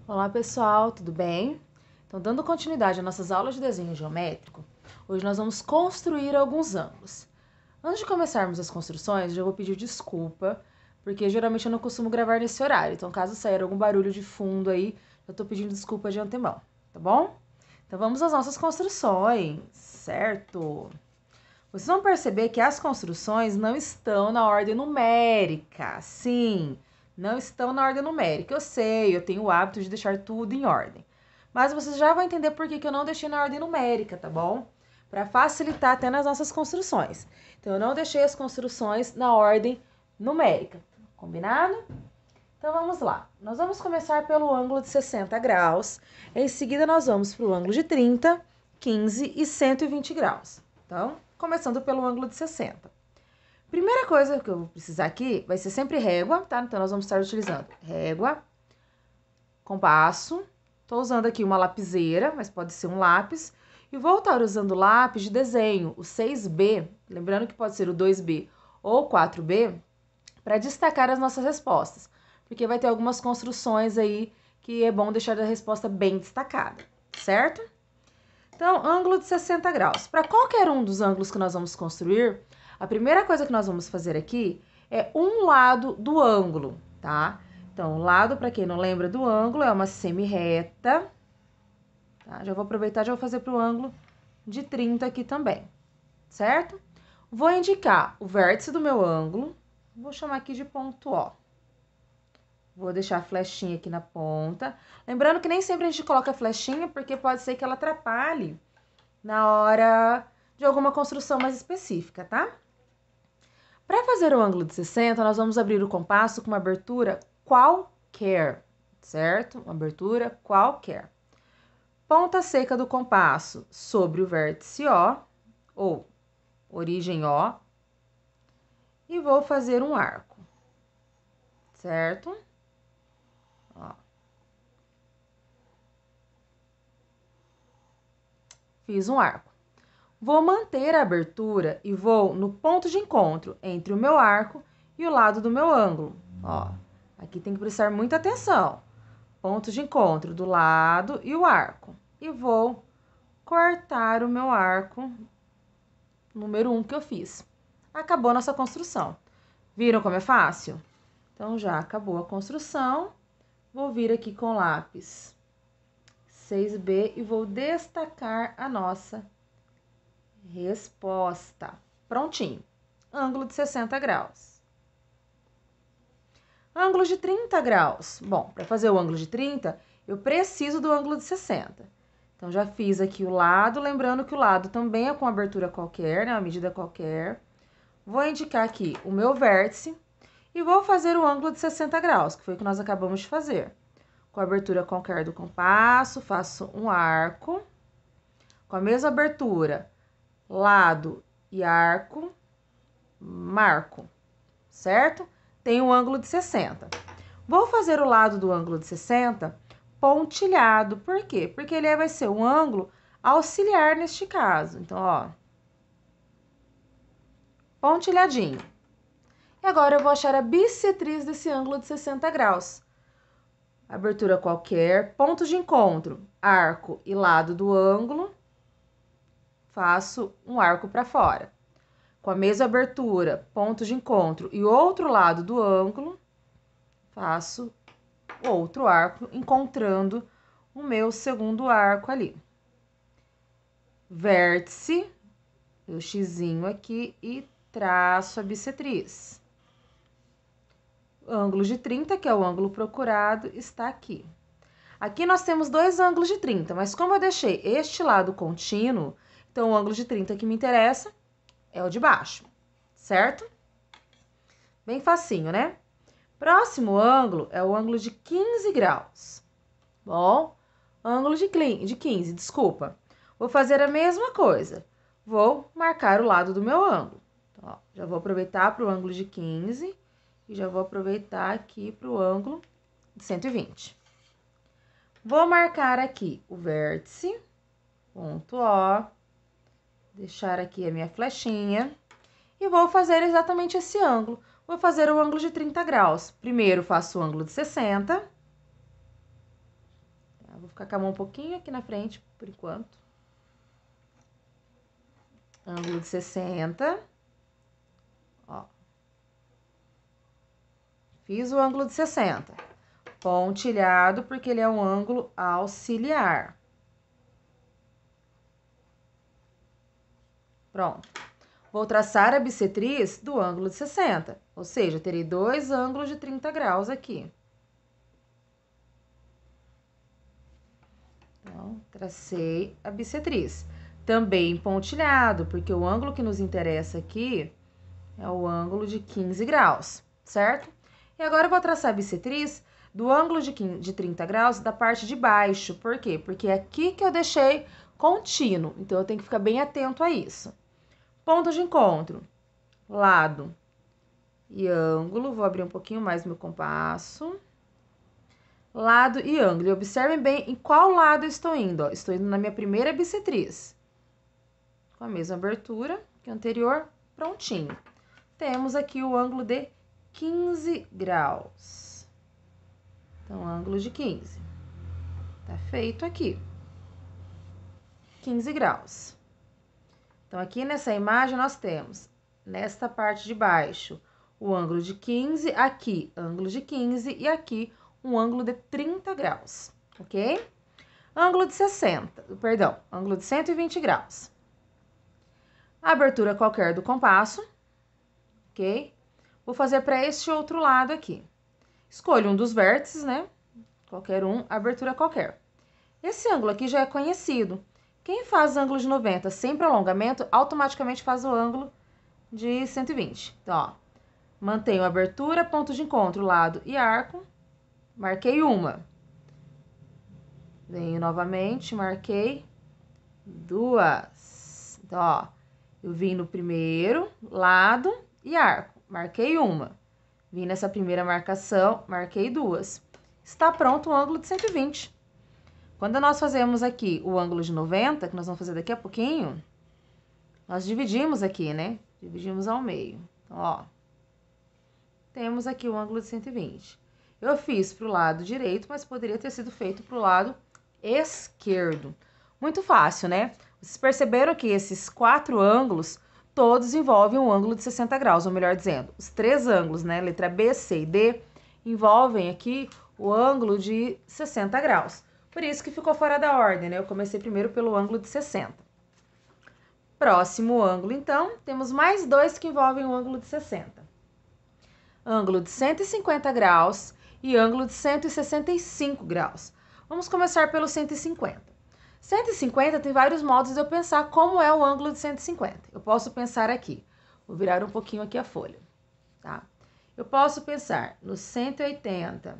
Olá pessoal, tudo bem? Então, dando continuidade às nossas aulas de desenho geométrico, hoje nós vamos construir alguns ângulos. Antes de começarmos as construções, já vou pedir desculpa, porque geralmente eu não costumo gravar nesse horário, então caso sair algum barulho de fundo aí, eu estou pedindo desculpa de antemão, tá bom? Então vamos às nossas construções, certo? Vocês vão perceber que as construções não estão na ordem numérica, sim, não estão na ordem numérica. Eu sei, eu tenho o hábito de deixar tudo em ordem. Mas vocês já vão entender por que eu não deixei na ordem numérica, tá bom? Para facilitar até nas nossas construções. Então, eu não deixei as construções na ordem numérica, combinado? Então, vamos lá. Nós vamos começar pelo ângulo de 60 graus. Em seguida, nós vamos para o ângulo de 30, 15 e 120 graus. Então, começando pelo ângulo de 60. Primeira coisa que eu vou precisar aqui vai ser sempre régua, tá? Então, nós vamos estar utilizando régua, compasso. Tô usando aqui uma lapiseira, mas pode ser um lápis. E vou estar usando lápis de desenho, o 6B, lembrando que pode ser o 2B ou 4B, para destacar as nossas respostas. Porque vai ter algumas construções aí que é bom deixar a resposta bem destacada, certo? Então, ângulo de 60 graus. Para qualquer um dos ângulos que nós vamos construir, a primeira coisa que nós vamos fazer aqui é um lado do ângulo, tá? Então, o lado, para quem não lembra do ângulo, é uma semi-reta. Tá? Já vou aproveitar e já vou fazer para o ângulo de 30 aqui também, certo? Vou indicar o vértice do meu ângulo, vou chamar aqui de ponto O. Vou deixar a flechinha aqui na ponta. Lembrando que nem sempre a gente coloca a flechinha, porque pode ser que ela atrapalhe na hora de alguma construção mais específica, tá? Para fazer o ângulo de 60, nós vamos abrir o compasso com uma abertura qualquer, certo? Uma abertura qualquer. Ponta seca do compasso sobre o vértice O, ou origem O, e vou fazer um arco, certo? Ó. Fiz um arco. Vou manter a abertura e vou no ponto de encontro entre o meu arco e o lado do meu ângulo. Ó, aqui tem que prestar muita atenção. Ponto de encontro do lado e o arco. E vou cortar o meu arco número 1 que eu fiz. Acabou a nossa construção. Viram como é fácil? Então, já acabou a construção. Vou vir aqui com lápis 6B e vou destacar a nossa resposta. Prontinho. Ângulo de 60 graus. Ângulo de 30 graus. Bom, para fazer o ângulo de 30, eu preciso do ângulo de 60. Então, já fiz aqui o lado, lembrando que o lado também é com abertura qualquer, né? Uma medida qualquer. Vou indicar aqui o meu vértice e vou fazer o ângulo de 60 graus, que foi o que nós acabamos de fazer. Com a abertura qualquer do compasso, faço um arco. Com a mesma abertura, lado e arco, marco, certo? Tem um ângulo de 60. Vou fazer o lado do ângulo de 60 pontilhado. Por quê? Porque ele vai ser um ângulo auxiliar neste caso. Então, ó, pontilhadinho. E agora eu vou achar a bissetriz desse ângulo de 60 graus. Abertura qualquer, ponto de encontro, arco e lado do ângulo, faço um arco para fora. Com a mesma abertura, ponto de encontro e outro lado do ângulo, faço outro arco, encontrando o meu segundo arco ali. Vértice, o xizinho aqui e traço a bissetriz. Ângulo de 30, que é o ângulo procurado, está aqui. Aqui nós temos dois ângulos de 30, mas como eu deixei este lado contínuo, então o ângulo de 30 que me interessa é o de baixo, certo? Bem facinho, né? Próximo ângulo é o ângulo de 15 graus. Bom, ângulo de 15, desculpa. Vou fazer a mesma coisa. Vou marcar o lado do meu ângulo. Então, ó, já vou aproveitar para o ângulo de 15 e já vou aproveitar aqui para o ângulo de 120. Vou marcar aqui o vértice, ponto O, deixar aqui a minha flechinha e vou fazer exatamente esse ângulo. Vou fazer o ângulo de 30 graus. Primeiro, faço o ângulo de 60. ficar com a mão um pouquinho aqui na frente, por enquanto. Ângulo de 60. Ó. Fiz o ângulo de 60. Pontilhado, porque ele é um ângulo auxiliar. Pronto. Vou traçar a bissetriz do ângulo de 60, ou seja, terei dois ângulos de 30 graus aqui. Então, tracei a bissetriz. Também pontilhado, porque o ângulo que nos interessa aqui é o ângulo de 15 graus, certo? E agora eu vou traçar a bissetriz do ângulo de 30 graus da parte de baixo. Por quê? Porque é aqui que eu deixei contínuo, então eu tenho que ficar bem atento a isso. Ponto de encontro, lado e ângulo. Vou abrir um pouquinho mais meu compasso. Lado e ângulo. E observem bem em qual lado eu estou indo. Ó. Estou indo na minha primeira bissetriz. Com a mesma abertura que a anterior, prontinho. Temos aqui o ângulo de 15 graus. Então, ângulo de 15. Tá feito aqui. 15 graus. Então, aqui nessa imagem, nós temos, nesta parte de baixo, o ângulo de 15, aqui, ângulo de 15, e aqui, um ângulo de 30 graus, ok? Ângulo de 60, perdão, ângulo de 120 graus. Abertura qualquer do compasso, ok? Vou fazer para este outro lado aqui. Escolho um dos vértices, né? Qualquer um, abertura qualquer. Esse ângulo aqui já é conhecido. Quem faz ângulo de 90 sem prolongamento, automaticamente faz o ângulo de 120. Então, ó, mantenho a abertura, ponto de encontro, lado e arco. Marquei uma. Venho novamente, marquei duas. Então, ó, eu vim no primeiro, lado e arco. Marquei uma. Vim nessa primeira marcação, marquei duas. Está pronto o ângulo de 120. Quando nós fazemos aqui o ângulo de 90, que nós vamos fazer daqui a pouquinho, nós dividimos aqui, né? Dividimos ao meio. Então, ó, temos aqui o ângulo de 120. Eu fiz para o lado direito, mas poderia ter sido feito para o lado esquerdo. Muito fácil, né? Vocês perceberam que esses 4 ângulos, todos envolvem um ângulo de 60 graus, ou melhor dizendo, os 3 ângulos, né? Letra B, C e D, envolvem aqui o ângulo de 60 graus. Por isso que ficou fora da ordem, né? Eu comecei primeiro pelo ângulo de 60. Próximo ângulo, então, temos mais 2 que envolvem o ângulo de 60. Ângulo de 150 graus e ângulo de 165 graus. Vamos começar pelo 150. 150 tem vários modos de eu pensar como é o ângulo de 150. Eu posso pensar aqui. Vou virar um pouquinho aqui a folha, tá? Eu posso pensar no 180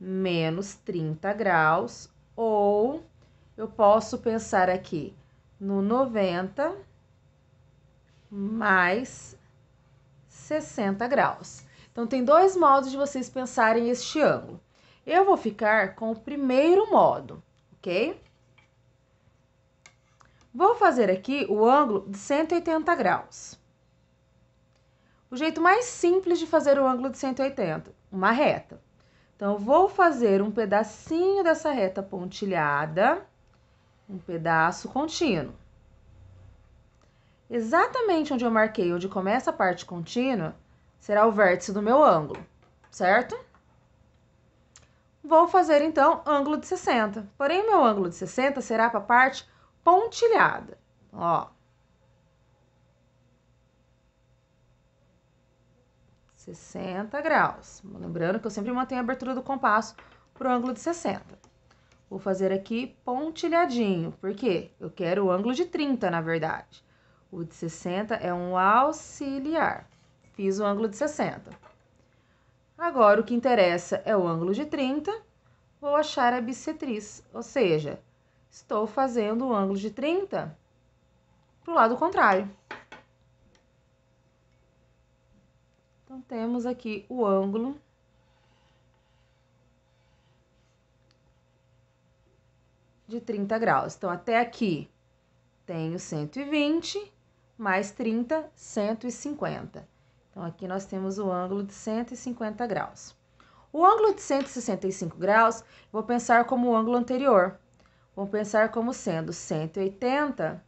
menos 30 graus, ou eu posso pensar aqui no 90 mais 60 graus. Então, tem 2 modos de vocês pensarem este ângulo. Eu vou ficar com o primeiro modo, ok? Vou fazer aqui o ângulo de 180 graus. O jeito mais simples de fazer o ângulo de 180, uma reta. Então, eu vou fazer um pedacinho dessa reta pontilhada, um pedaço contínuo. Exatamente onde eu marquei, onde começa a parte contínua, será o vértice do meu ângulo, certo? Vou fazer, então, ângulo de 60. Porém, o meu ângulo de 60 será para a parte pontilhada. Ó. 60 graus. Lembrando que eu sempre mantenho a abertura do compasso para o ângulo de 60. Vou fazer aqui pontilhadinho, porque eu quero o ângulo de 30, na verdade. O de 60 é um auxiliar. Fiz o ângulo de 60. Agora, o que interessa é o ângulo de 30. Vou achar a bissetriz, ou seja, estou fazendo o ângulo de 30 para o lado contrário. Então, temos aqui o ângulo de 30 graus. Então, até aqui tenho 120 mais 30, 150. Então, aqui nós temos o ângulo de 150 graus. O ângulo de 165 graus, vou pensar como o ângulo anterior. Vou pensar como sendo 180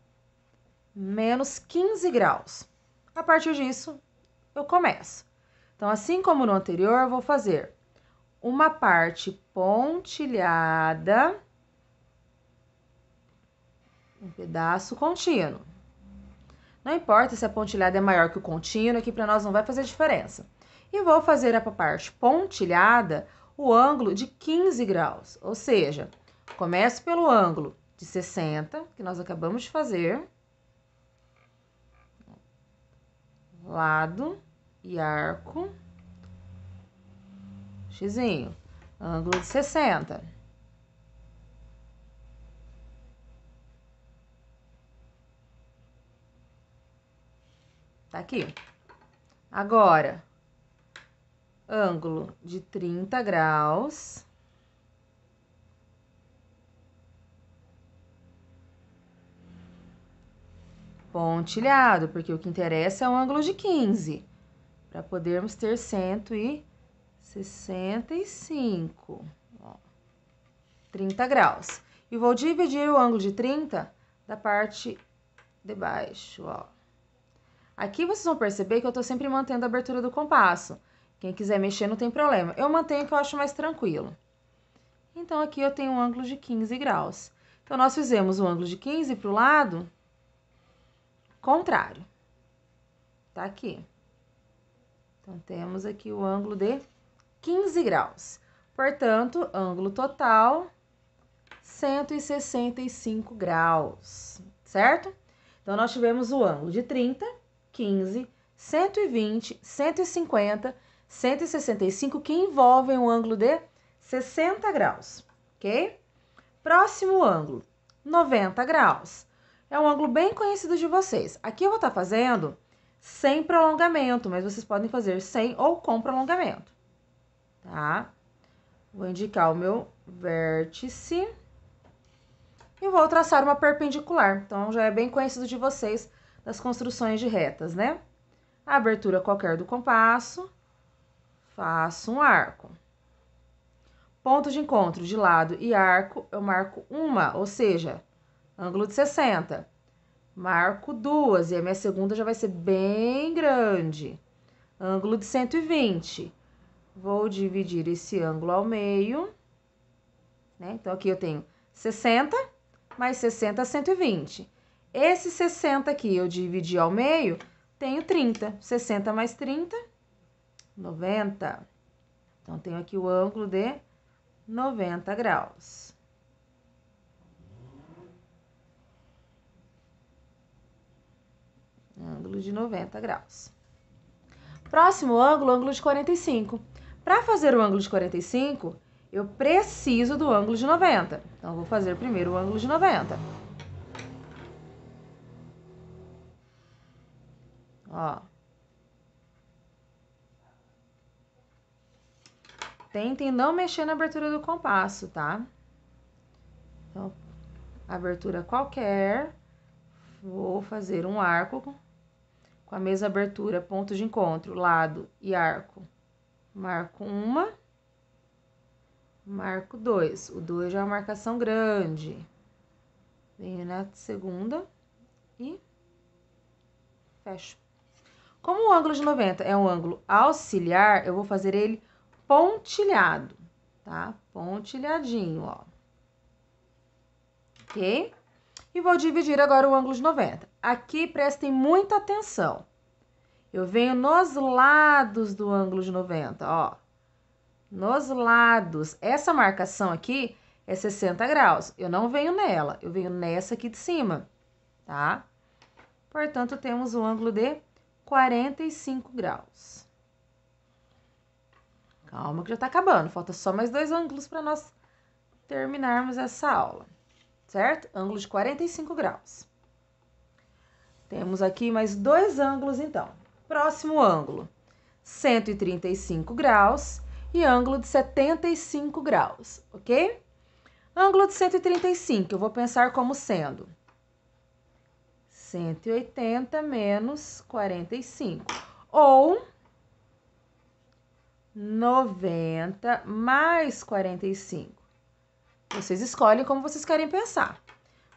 menos 15 graus. A partir disso, eu começo. Então, assim como no anterior, eu vou fazer uma parte pontilhada, um pedaço contínuo. Não importa se a pontilhada é maior que o contínuo, aqui para nós não vai fazer diferença. E vou fazer a parte pontilhada o ângulo de 15 graus, ou seja, começo pelo ângulo de 60, que nós acabamos de fazer, lado e arco, xizinho, ângulo de 60. Tá aqui. Agora, ângulo de 30 graus. Pontilhado, porque o que interessa é o ângulo de 15, para podermos ter 165, ó, 30 graus. E vou dividir o ângulo de 30 da parte de baixo, ó. Aqui vocês vão perceber que eu tô sempre mantendo a abertura do compasso. Quem quiser mexer não tem problema. Eu mantenho que eu acho mais tranquilo. Então, aqui eu tenho um ângulo de 15 graus. Então, nós fizemos o ângulo de 15 para o lado contrário. Tá aqui. Então, temos aqui o ângulo de 15 graus. Portanto, ângulo total, 165 graus, certo? Então, nós tivemos o ângulo de 30, 15, 120, 150, 165, que envolvem um ângulo de 60 graus, ok? Próximo ângulo, 90 graus. É um ângulo bem conhecido de vocês. Aqui eu vou estar fazendo sem prolongamento, mas vocês podem fazer sem ou com prolongamento, tá? Vou indicar o meu vértice e vou traçar uma perpendicular. Então, já é bem conhecido de vocês das construções de retas, né? A abertura qualquer do compasso, faço um arco. Ponto de encontro de lado e arco, eu marco uma, ou seja, ângulo de 60. Marco duas, e a minha segunda já vai ser bem grande. Ângulo de 120. Vou dividir esse ângulo ao meio, né? Então, aqui eu tenho 60, mais 60, 120. Esse 60 aqui eu dividi ao meio, tenho 30. 60 mais 30, 90. Então, tenho aqui o ângulo de 90 graus. Ângulo de 90 graus. Próximo ângulo, ângulo de 45. Para fazer o ângulo de 45, eu preciso do ângulo de 90. Então, vou fazer primeiro o ângulo de 90. Ó. Tentem não mexer na abertura do compasso, tá? Então, abertura qualquer. Vou fazer um arco com a mesma abertura, ponto de encontro, lado e arco. Marco uma, marco dois. O 2 já é uma marcação grande. Venho na segunda e fecho. Como o ângulo de 90 é um ângulo auxiliar, eu vou fazer ele pontilhado, tá? Pontilhadinho, ó. Ok? E vou dividir agora o ângulo de 90. Aqui, prestem muita atenção. Eu venho nos lados do ângulo de 90, ó. Nos lados. Essa marcação aqui é 60 graus. Eu não venho nela, eu venho nessa aqui de cima, tá? Portanto, temos o ângulo de 45 graus. Calma que já tá acabando. Falta só mais 2 ângulos para nós terminarmos essa aula, certo? Ângulo de 45 graus. Temos aqui mais 2 ângulos, então. Próximo ângulo, 135 graus e ângulo de 75 graus, ok? Ângulo de 135, eu vou pensar como sendo 180 menos 45, ou 90 mais 45. Vocês escolhem como vocês querem pensar.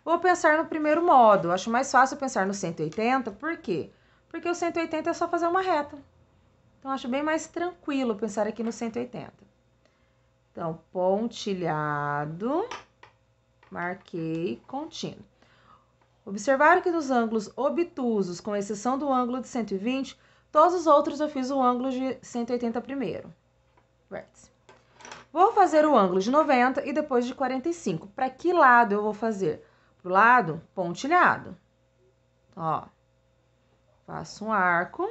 Vou pensar no primeiro modo. Acho mais fácil pensar no 180. Por quê? Porque o 180 é só fazer uma reta. Então, acho bem mais tranquilo pensar aqui no 180. Então, pontilhado, marquei, contínuo. Observaram que nos ângulos obtusos, com exceção do ângulo de 120, todos os outros eu fiz o ângulo de 180 primeiro. Vértice. Vou fazer o ângulo de 90 e depois de 45. Para que lado eu vou fazer? Para o lado pontilhado. Ó, faço um arco.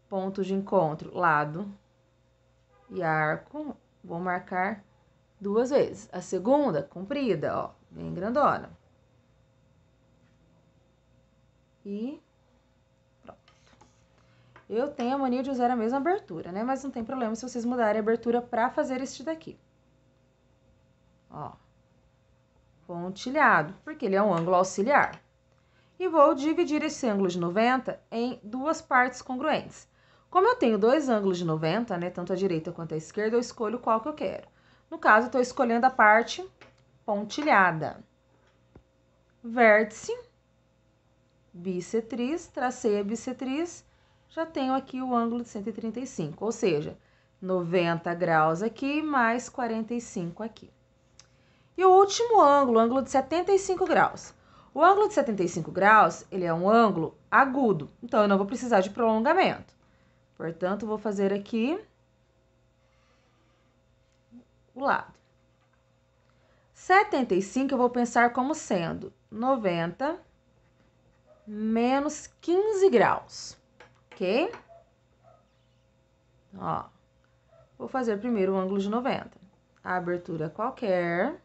Ponto de encontro, lado e arco. Vou marcar 2 vezes. A segunda, comprida, ó, bem grandona. E pronto. Eu tenho a mania de usar a mesma abertura, né? Mas não tem problema se vocês mudarem a abertura para fazer este daqui. Ó, pontilhado, porque ele é um ângulo auxiliar. E vou dividir esse ângulo de 90 em 2 partes congruentes. Como eu tenho 2 ângulos de 90, né, tanto à direita quanto à esquerda, eu escolho qual que eu quero. No caso, eu estou escolhendo a parte pontilhada. Vértice, bissetriz, tracei a bissetriz, já tenho aqui o ângulo de 135, ou seja, 90 graus aqui mais 45 aqui. E o último ângulo, o ângulo de 75 graus. O ângulo de 75 graus, ele é um ângulo agudo, então eu não vou precisar de prolongamento. Portanto, vou fazer aqui o lado. 75 eu vou pensar como sendo 90 menos 15 graus, ok? Ó, vou fazer primeiro o ângulo de 90. A abertura qualquer.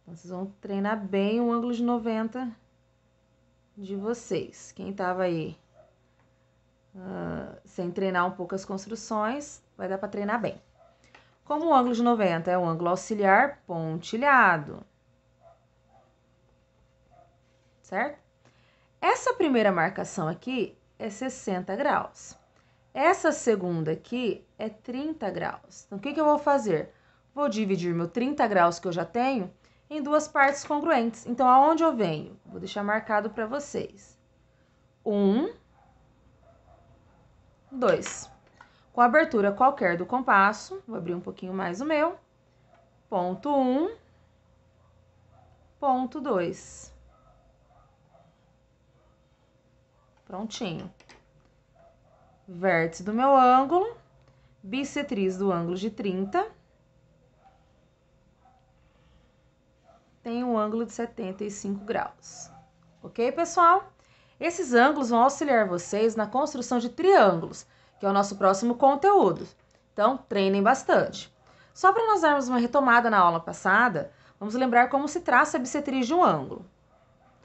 Então, vocês vão treinar bem o ângulo de 90 de vocês. Quem tava aí sem treinar um pouco as construções, vai dar para treinar bem. Como o ângulo de 90 é um ângulo auxiliar, pontilhado. Certo? Essa primeira marcação aqui é 60 graus. Essa segunda aqui é 30 graus. Então, o que eu vou fazer? Vou dividir meu 30 graus que eu já tenho em 2 partes congruentes. Então, aonde eu venho? Vou deixar marcado para vocês. 1, 2. Com a abertura qualquer do compasso, vou abrir um pouquinho mais o meu. Ponto 1, ponto 2. Prontinho. Vértice do meu ângulo, bissetriz do ângulo de 30. Tem um ângulo de 75 graus. Ok, pessoal? Esses ângulos vão auxiliar vocês na construção de triângulos, que é o nosso próximo conteúdo. Então, treinem bastante. Só para nós darmos uma retomada na aula passada, vamos lembrar como se traça a bissetriz de um ângulo.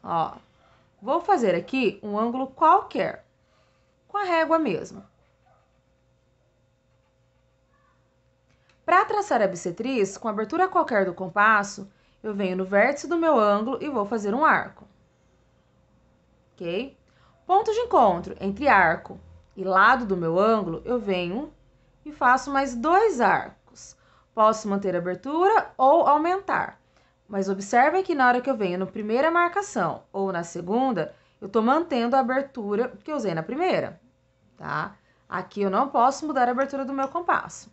Ó, vou fazer aqui um ângulo qualquer, com a régua mesmo. Para traçar a bissetriz, com a abertura qualquer do compasso, eu venho no vértice do meu ângulo e vou fazer um arco. Ok? Ponto de encontro entre arco e lado do meu ângulo, eu venho e faço mais 2 arcos. Posso manter a abertura ou aumentar. Mas observem que na hora que eu venho na primeira marcação ou na segunda, eu tô mantendo a abertura que eu usei na primeira, tá? Aqui eu não posso mudar a abertura do meu compasso.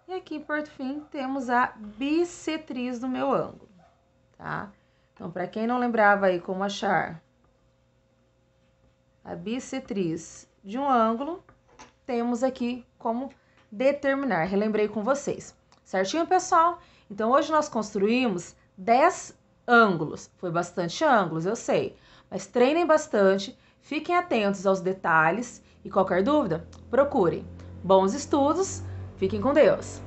E aqui, por fim, temos a bissetriz do meu ângulo, tá? Então, para quem não lembrava aí como achar a bissetriz de um ângulo, temos aqui como determinar. Relembrei com vocês. Certinho, pessoal? Então, hoje nós construímos 10 ângulos. Foi bastante ângulos, eu sei. Mas treinem bastante, fiquem atentos aos detalhes e qualquer dúvida, procurem. Bons estudos, fiquem com Deus!